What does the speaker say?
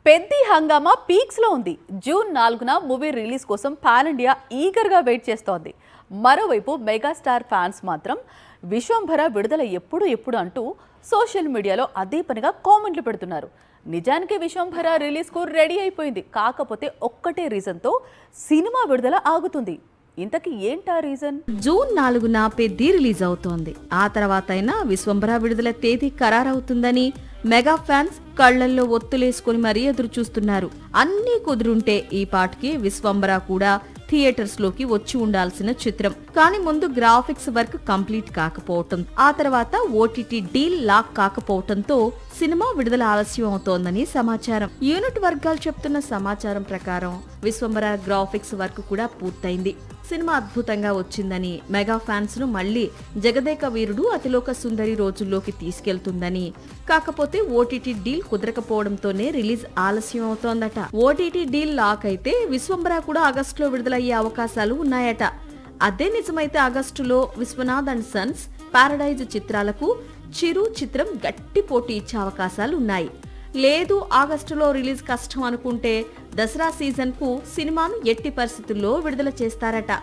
పెద్ది హంగామా పీక్స్ లో ఉంది. జూన్ 4న మూవీ రిలీజ్ కోసం పాన్ ఇండియా ఈగర్ గా వెయిట్ చేస్తోంది. మరోవైపు మెగాస్టార్ ఫ్యాన్స్ మాత్రం విశ్వంభర విడుదల ఎప్పుడు అంటూ సోషల్ మీడియాలో అదే పనిగా కామెంట్లు పెడుతున్నారు. నిజానికి విశ్వంభర రిలీజ్ కు రెడీ అయిపోయింది. కాకపోతే ఒక్కటే రీజన్ తో సినిమా విడుదల ఆగుతుంది. ఇంతకీ ఏంటా రీజన్? జూన్ 4న పెద్ది రిలీజ్ అవుతోంది. ఆ తర్వాత అయినా విశ్వంభర విడుదల తేదీ ఖరారవుతుందని మెగా ఫ్యాన్స్ కళ్లల్లో ఒత్తులేసుకుని మరీ ఎదురు చూస్తున్నారు. అన్నీ కుదురుంటే ఈ పాటికి విశ్వంభర కూడా థియేటర్స్ లోకి వచ్చి ఉండాల్సిన చిత్రం. కానీ ముందు గ్రాఫిక్స్ వర్క్ కంప్లీట్ కాకపోవటం, ఆ తర్వాత ఓటీటీ డీల్ లాక్ కాకపోవటంతో సినిమా విడుదల ఆలస్యం అవుతోందని సమాచారం. యూనిట్ వర్గాలు చెప్తున్న సమాచారం ప్రకారం విశ్వంభర గ్రాఫిక్స్ వర్క్ కూడా పూర్తయింది. సినిమా అద్భుతంగా వచ్చిందని, మెగా ఫ్యాన్స్ ను మళ్లీ జగదేక వీరుడు అతిలోక సుందరి రోజుల్లోకి తీసుకెళ్తుందని, కాకపోతే ఓటీటీ డీల్ కుదరకపోవడంతోనే రిలీజ్ ఆలస్యం అవుతోందట. ఓటీటీ డీల్ లాక్ అయితే విశ్వంభర కూడా ఆగస్టులో విడుదలయ్యే అవకాశాలు ఉన్నాయట. అదే నిజమైతే ఆగస్టులో విశ్వనాథ్ అండ్ సన్స్, పారడైజ్ చిత్రాలకు చిరు చిత్రం గట్టి పోటీ ఇచ్చే అవకాశాలు ఉన్నాయి. లేదు ఆగస్టులో రిలీజ్ కష్టం అనుకుంటే దసరా సీజన్ కు సినిమాను ఎట్టి పరిస్థితుల్లో విడుదల చేస్తారట.